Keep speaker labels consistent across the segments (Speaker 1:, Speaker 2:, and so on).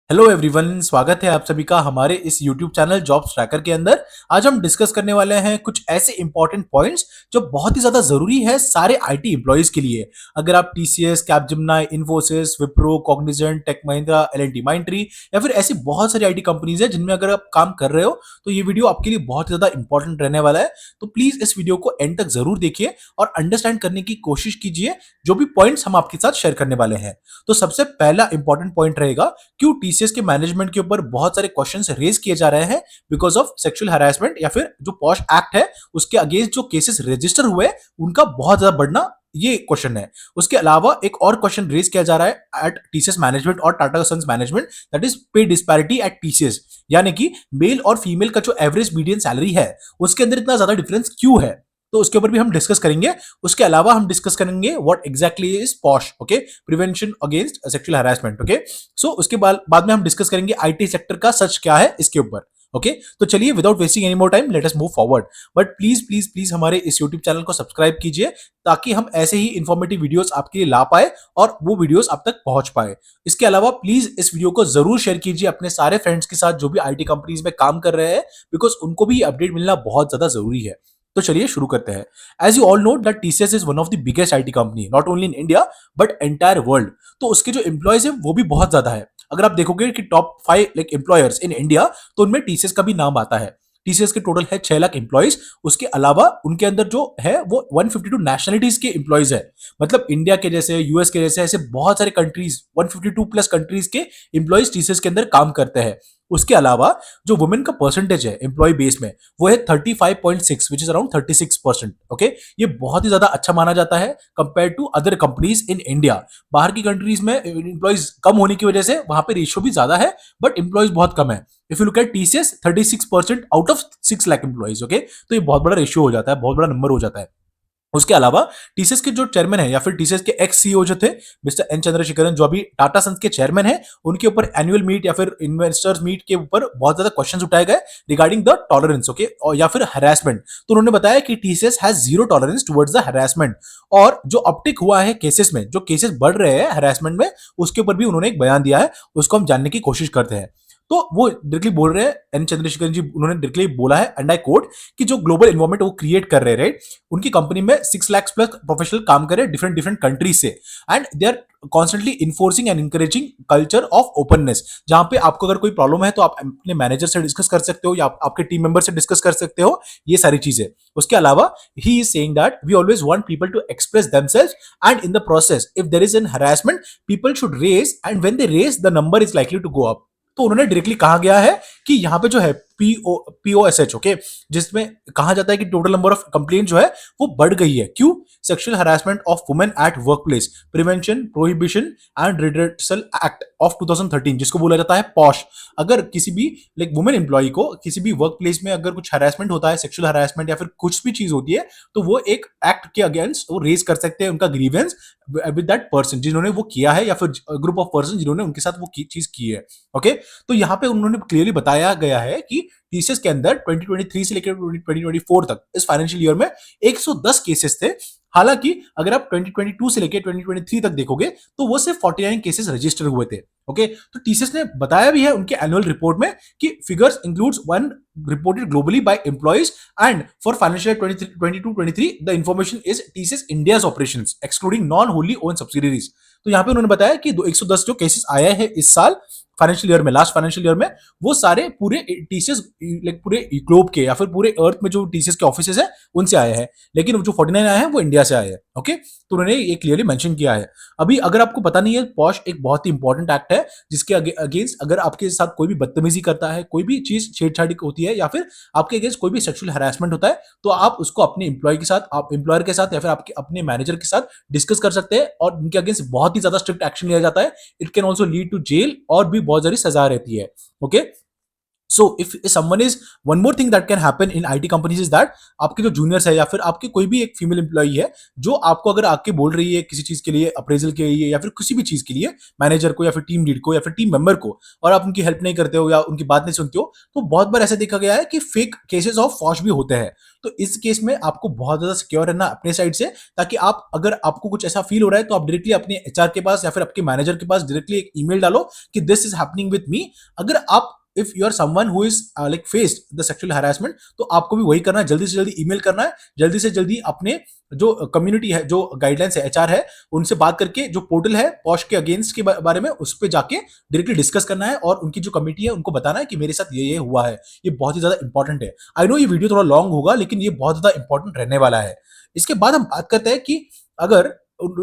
Speaker 1: Hello everyone, स्वागत है आप सभी का हमारे इस यूट्यूब चैनल जॉब्स ट्रैकर के अंदर। आज हम डिस्कस करने वाले हैं कुछ ऐसे इंपॉर्टेंट पॉइंट्स जो बहुत ही ज्यादा जरूरी है सारे आईटी एम्प्लॉयज के लिए। अगर आप TCS, Capgemini, Infosys, Wipro, Cognizant, tech Mahindra, L&T Mindtree या फिर ऐसी बहुत सारी आईटी कंपनीज है जिनमें अगर आप काम कर रहे हो तो ये वीडियो आपके लिए बहुत ज्यादा इंपॉर्टेंट रहने वाला है। तो प्लीज इस वीडियो को एंड तक जरूर देखिए और अंडरस्टैंड करने की कोशिश कीजिए जो भी पॉइंट्स हम आपके साथ शेयर करने वाले हैं। तो सबसे पहला इंपॉर्टेंट पॉइंट रहेगा, क्यों टीसीएस के मैनेजमेंट के ऊपर बहुत सारे क्वेश्चंस रेज किए जा रहे हैं बिकॉज ऑफ सेक्सुअल हरासमेंट या फिर जो पॉश एक्ट है उसके अगेंस्ट जो केसेस रजिस्टर हुए उनका बहुत ज्यादा बढ़ना, ये क्वेश्चन है। उसके अलावा एक और क्वेश्चन रेज किया जा रहा है एट टीसीएस मैनेजमेंट और Tata Sons management, that is pay disparity at TCS, यानी कि मेल और फीमेल का जो एवरेज मीडियन सैलरी है उसके अंदर इतना ज्यादा डिफरेंस क्यों है, तो उसके ऊपर भी हम डिस्कस करेंगे। उसके अलावा हम डिस्कस करेंगे what exactly is POSH, okay, prevention against sexual harassment, okay. So उसके बाद में हम डिस्कस करेंगे आईटी सेक्टर का सच क्या है इसके ऊपर, ओके। तो चलिए without wasting any more time let us move forward. But please please please हमारे इस यूट्यूब चैनल को सब्सक्राइब कीजिए ताकि हम ऐसे ही इंफॉर्मेटिव वीडियोस आपके लिए ला पाए और वो वीडियोस आप तक पहुंच पाए। इसके अलावा प्लीज इस वीडियो को जरूर शेयर कीजिए अपने सारे फ्रेंड्स के साथ जो भी आईटी कंपनीज में काम कर रहे हैं, बिकॉज उनको भी अपडेट मिलना बहुत ज्यादा जरूरी है। तो चलिए शुरू करते हैं। As you all know that TCS is one of the biggest IT company not only in India but entire world. तो उसके जो एम्प्लॉयज है वो भी बहुत ज्यादा है। अगर आप देखोगे कि top 5 like employers in India तो उनमें टीसीएस का भी नाम आता है। टीसीएस के टोटल है 6 लाख एम्प्लॉयज। उसके अलावा उनके अंदर जो है वो 152 नेशनलिटीज के एम्प्लॉयज है। मतलब इंडिया के जैसे, यूएस के जैसे ऐसे बहुत सारे कंट्रीज, 152 प्लस कंट्रीज के एम्प्लॉयज टीसीएस के अंदर काम करते हैं। उसके अलावा जो वुमेन का परसेंटेज है एम्प्लॉय बेस में वो है 35.6 विच इज अराउंड 36%, ओके। ये बहुत ही ज्यादा अच्छा माना जाता है compare to other companies in India. बाहर की कंट्रीज में एम्प्लॉयज कम होने की वजह से वहां पे रेशियो भी ज्यादा है बट एम्प्लॉयज बहुत कम है। If you look at TCS 36% out of 6 lakh employees, okay. तो ये बहुत बड़ा रेशियो हो जाता है, बहुत बड़ा नंबर हो जाता है। उसके अलावा टीसीएस के जो चेयरमैन है या फिर टीसीएस के एक्स सीईओ जो थे मिस्टर एन चंद्रशेखरन, जो अभी टाटा सन्स के चेयरमैन है, उनके ऊपर एनुअल मीट या फिर इन्वेस्टर्स मीट के ऊपर बहुत ज्यादा क्वेश्चंस उठाए गए रिगार्डिंग द टॉलरेंस, ओके, और या फिर हरासमेंट। तो उन्होंने बताया कि TCS has zero tolerance towards the harassment. और जो अपटिक हुआ है केसेस में, जो केसेस बढ़ रहे हैं हरासमेंट में, उसके ऊपर भी उन्होंने एक बयान दिया है, उसको हम जानने की कोशिश करते हैं। तो वो डायरेक्टली बोल रहे हैं, एन चंद्रशेखर जी, उन्होंने डायरेक्टली बोला है एंड आई कोट कि जो ग्लोबल एनवायरमेंट वो क्रिएट कर रहे हैं, राइट, उनकी कंपनी में 6 लाख प्लस प्रोफेशनल काम कर रहे हैं डिफरेंट डिफरेंट कंट्रीज से, and they are constantly enforcing and encouraging culture of openness. जहां पे आपको अगर कोई प्रॉब्लम है तो आप अपने मैनेजर से डिस्कस कर सकते हो या आपके टीम मेंबर से डिस्कस कर सकते हो, ये सारी चीजें। उसके अलावा he is saying that we always want people to express themselves and in the process if there is an harassment people should raise and when they raise the number is likely to go up. तो उन्होंने directly कहा गया है कि यहाँ पे जो है पीओएसएच, ओके, जिसमें कहा जाता है कि टोटल नंबर ऑफ कंप्लेंट जो है वो बढ़ गई है। क्यों? Sexual harassment of women at work place, prevention, prohibition and redressal act of 2013, जिसको बोला जाता है पॉश। अगर किसी भी लाइक वुमेन एम्प्लॉय को किसी भी वर्क प्लेस में अगर कुछ हरासमेंट होता है, सेक्सुअल हरासमेंट या फिर कुछ भी चीज होती है, तो वो एक एक्ट के अगेंस्ट वो रेज कर सकते हैं उनका ग्रीवेंस विद दैट पर्सन जिन्होंने वो किया है या फिर ग्रुप ऑफ पर्सन जिन्होंने उनके साथ वो चीज की है, ओके। तो यहाँ पे उन्होंने क्लियरली बताया गया है कि टीसीएस के अंदर 2023 से लेकर 2024 तक इस फाइनेंशियल ईयर में 110 केसेस थे। हालांकि अगर आप 2022 से लेकर 2023 तक देखोगे तो वो सिर्फ 49 केसेस रजिस्टर हुए थे, ओके। तो टीसीएस ने बताया भी है उनके एनुअल रिपोर्ट में कि figures includes one reported globally by employees and for financial year 22-23 the information is TCS India's operations excluding non wholly owned subsidiaries। तो यहाँ पे उन्होंने बताया कि 110 जो केसेस आए हैं इस साल फाइनेंशियल ईयर में, लास्ट फाइनेंशियल ईयर में, वो सारे पूरे टीसीएस लाइक पूरे ग्लोब के या फिर पूरे अर्थ में जो टीसीएस के ऑफिसेज है उनसे आए हैं, लेकिन जो 49 आए हैं वो इंडिया से आए हैं, ओके। तो उन्होंने ये क्लियरली मेंशन किया है। अभी अगर आपको पता नहीं है, पॉश एक बहुत ही इंपॉर्टेंट एक्ट है जिसके अगेंस्ट अगर आपके साथ कोई भी बदतमीजी करता है, कोई भी चीज छेड़छाड़ी होती है या फिर आपके अगेंस्ट कोई भी सेक्सुअल हरासमेंट होता है, तो आप उसको अपने एम्प्लॉय के साथ, आप एम्प्लॉयर के साथ या फिर आपके अपने मैनेजर के साथ डिस्कस कर सकते हैं और उनके अगेंस्ट बहुत ही ज्यादा स्ट्रिक्ट एक्शन लिया जाता है। It can also lead to jail और भी बहुत सारी सजा रहती है, okay. So if someone is one more thing that can happen in IT companies is that आपके जो जूनियर्स है या फिर आपके कोई भी एक फीमेल एम्प्लॉई है जो आपको अगर आके बोल रही है किसी चीज के लिए, अप्रेजल के लिए या फिर किसी भी चीज के लिए, मैनेजर को या फिर टीम लीड को या फिर टीम मेंबर को, और आप उनकी हेल्प नहीं करते हो या उनकी बात नहीं सुनते हो, तो बहुत बार ऐसा देखा गया है कि फेक केसेस ऑफ फॉश भी होते हैं। तो इस केस में आपको बहुत ज्यादा सिक्योर रहना अपने साइड से, ताकि आप अगर आपको कुछ ऐसा फील हो रहा है तो आप डायरेक्टली अपने एचआर के पास या फिर आपके मैनेजर के पास डायरेक्टली एक ईमेल डालो कि this is happening with me. अगर आप if you are someone who is like faced the sexual harassment, तो आपको भी वही करना है, जल्दी से जल्दी ईमेल करना है, जल्दी से जल्दी अपने जो कम्युनिटी है, जो गाइडलाइंस है, एचआर है, उनसे बात करके जो पोर्टल है पॉश के अगेंस्ट के बारे में उस पर जाके डायरेक्टली डिस्कस करना है और उनकी जो कमिटी है उनको बताना है कि मेरे साथ ये हुआ है। ये बहुत ही ज्यादा इंपॉर्टेंट है। आई नो ये वीडियो थोड़ा लॉन्ग होगा लेकिन ये बहुत ज्यादा इंपॉर्टेंट रहने वाला है। इसके बाद हम बात करते हैं कि अगर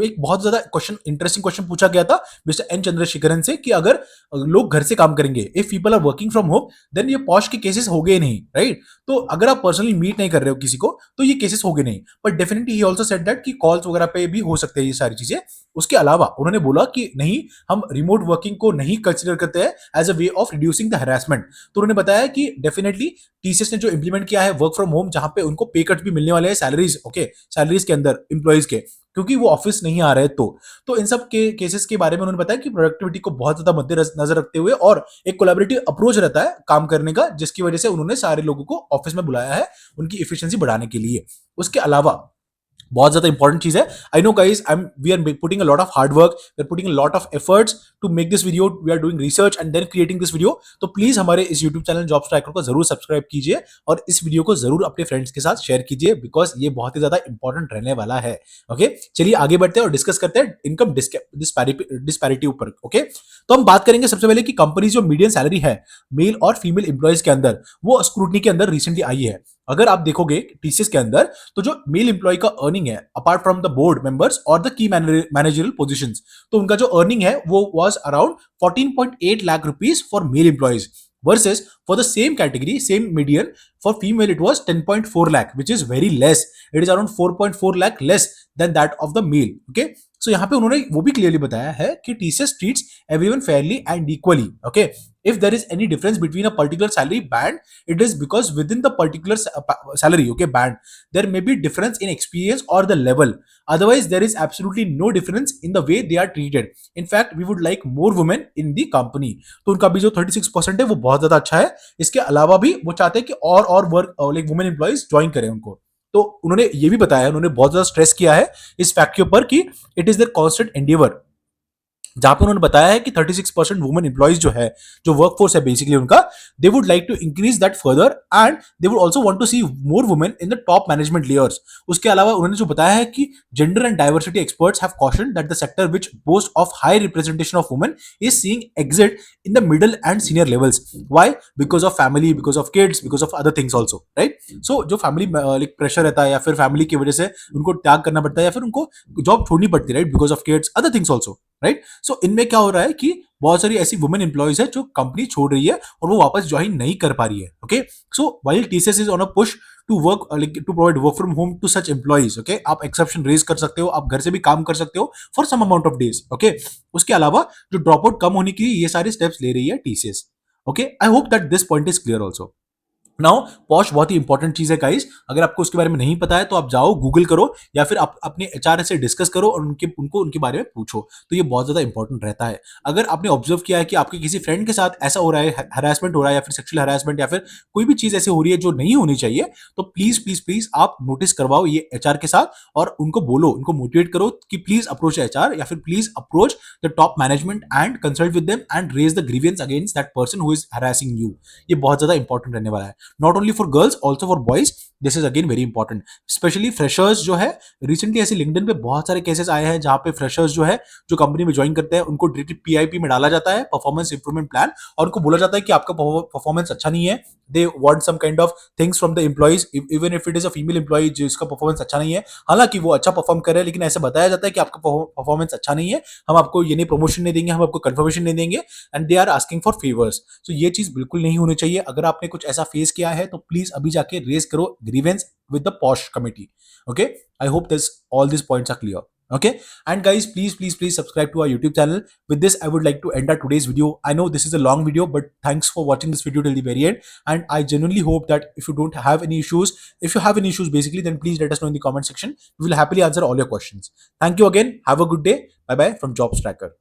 Speaker 1: एक बहुत ज्यादा क्वेश्चन, इंटरेस्टिंग क्वेश्चन पूछा गया था मिस्टर एन चंद्रशेखरन से कि अगर लोग घर से काम करेंगे, if people are working from home, then ये पॉश के केसेस हो गए नहीं, राइट? तो अगर आप पर्सनली मीट नहीं कर रहे हो किसी को तो ये केसेस हो गए नहीं, but definitely he also said that कि कॉल्स वगैरह पे भी हो सकते हैं ये सारी चीजें। उसके अलावा उन्होंने बोला कि नहीं, हम रिमोट वर्किंग को नहीं कंसिडर करते हैं as a way of reducing the harassment. तो उन्होंने बताया कि डेफिनेटली टीसीएस ने जो इंप्लीमेंट किया है वर्क फ्रॉम होम, जहां पे उनको पे कट भी मिलने वाले हैं सैलरीज, ओके, सैलरीज के अंदर इंप्लॉइज के, क्योंकि वो ऑफिस नहीं आ रहे तो इन सब के केसेस के बारे में उन्होंने बताया कि प्रोडक्टिविटी को बहुत ज्यादा मद्देनजर रखते हुए और एक कोलैबोरेटिव अप्रोच रहता है काम करने का, जिसकी वजह से उन्होंने सारे लोगों को ऑफिस में बुलाया है उनकी एफिशिएंसी बढ़ाने के लिए। उसके अलावा बहुत ज्यादा इंपॉर्टेंट चीज है, I know guys, I am we are putting a lot of hard work, we are putting a lot of efforts to make this video, we are doing research and then creating this video. तो please हमारे इस YouTube channel job striker को जरूर subscribe कीजिए और इस video को जरूर अपने फ्रेंड्स के साथ शेयर कीजिए, बिकॉज ये बहुत ही ज्यादा इंपॉर्टेंट रहने वाला है। ओके, चलिए आगे बढ़ते हैं और डिस्कस करते हैं इनकम डिस्पैरिटी ऊपर। ओके, तो हम बात करेंगे सबसे पहले कि कंपनी जो मीडियम सैलरी है मेल और फीमेल एम्प्लॉयज के अंदर, वो स्क्रूटनी के अंदर रिसेंटली आई है। अगर आप देखोगे टीसीएस के अंदर, तो जो मेल एम्प्लॉय का अर्निंग है apart from the board members और द की मैनेजरियल पोजीशंस, तो उनका जो अर्निंग है वो was around 14.8 lakh rupees for male employees, versus for the same category, same median, for female it was 10.4 lakh, which is very less. It is around 4.4 lakh less than that of the male. Okay, so यहाँ पे उन्होंने वो भी clearly बताया है कि TCS treats everyone fairly and equally. Okay, if there is any difference between a particular salary band, it is because within the particular salary, okay, band, there may be difference in experience or the level. Otherwise, there is absolutely no difference in the way they are treated. In fact, we would like more women in the company. तो उनका भी जो 36% है वो बहुत ज्यादा अच्छा है। इसके अलावा भी वो चाहते हैं कि और work like women employees join करें उनको। तो उन्होंने ये भी बताया, उन्होंने बहुत ज्यादा स्ट्रेस किया है इस फैक्ट के ऊपर कि it is their constant endeavour, जहां पे उन्होंने बताया है कि 36% वुमेन एम्प्लॉइज जो है, जो वर्कफोर्स है बेसिकली उनका, they would like to increase that further and they would also want to see more women in the top management layers. उसके अलावा उन्होंने जो बताया है कि gender and diversity experts have cautioned that the sector which boast of high representation of women is seeing exit in the middle and senior levels. Why? Because of family, because of kids, because of other things also, right? सो जो family like pressure रहता है या फिर family की वजह से उनको त्याग करना पड़ता है या फिर उनको जॉब छोड़नी पड़ती है, right, because of kids, other things also, right? So इनमें क्या हो रहा है कि बहुत सारी ऐसी वुमेन एम्प्लॉइज है जो कंपनी छोड़ रही है और वो वापस ज्वाइन नहीं कर पा रही है। Okay, so while TCS is on a push to work to provide work from home to such employees, okay, आप एक्सेप्शन रेज कर सकते हो, आप घर से भी काम कर सकते हो for some amount of days. Okay, उसके अलावा जो ड्रॉप आउट कम होने के लिए ये सारे स्टेप्स ले रही है TCS. Okay, I hope that this point is clear also. Now posh बहुत ही इंपॉर्टेंट चीज है गाइस, अगर आपको उसके बारे में नहीं पता है तो आप जाओ गूगल करो या फिर आप अपने एचआर से डिस्कस करो और उनको उनके बारे में पूछो, तो ये बहुत ज्यादा इंपॉर्टेंट रहता है। अगर आपने ऑब्जर्व किया है कि आपके किसी फ्रेंड के साथ ऐसा हो रहा है, हरासमेंट हो रहा है या फिर सेक्सुअल हरासमेंट या फिर कोई भी चीज ऐसी हो रही है जो नहीं होनी चाहिए, तो प्लीज प्लीज प्लीज आप नोटिस करवाओ ये एचआर के साथ और उनको बोलो, उनको मोटिवेट करो कि प्लीज अप्रोच एचआर या फिर please approach the top management and consult with them and raise the grievance against that person who is harassing you. ये बहुत ज्यादा इंपॉर्टेंट रहने वाला है, not only for girls, also for boys. This is again very important, specially freshers जो है। Recently ऐसे लिंक्डइन पे बहुत सारे केसेस आए हैं जहां पे फ्रेशर्स जो है, जो कंपनी में ज्वाइन करते हैं, उनको डायरेक्टली पीआईपी में डाला जाता है, परफॉर्मेंस इंप्रूवमेंट प्लान, और उनको बोला जाता है कि आपका परफॉर्मेंस अच्छा नहीं है। They want some kind of things from the employees, even if it is a female employee जिसका परफॉर्मेंस अच्छा नहीं है, हालांकि वो अच्छा परफॉर्म कर रहे हैं, लेकिन ऐसे बताया जाता है कि आपका परफॉर्मेंस अच्छा नहीं है, हम आपको ये नहीं प्रमोशन नहीं देंगे, हम आपको कंफर्मेशन नहीं देंगे, and they are asking for favours. So ये चीज बिल्कुल नहीं होनी चाहिए। अगर आपने कुछ ऐसा फेस किया है तो प्लीज अभी जाके रेज करो grievance with the POSH committee. Okay, I hope this all these points are clear. Okay, and guys, please subscribe to our YouTube channel. With this, I would like to end our today's video. I know this is a long video, but thanks for watching this video till the very end. And I genuinely hope that if you don't have any issues, if you have any issues basically, then please let us know in the comment section. We will happily answer all your questions. Thank you again. Have a good day. Bye bye from Jobs Tracker.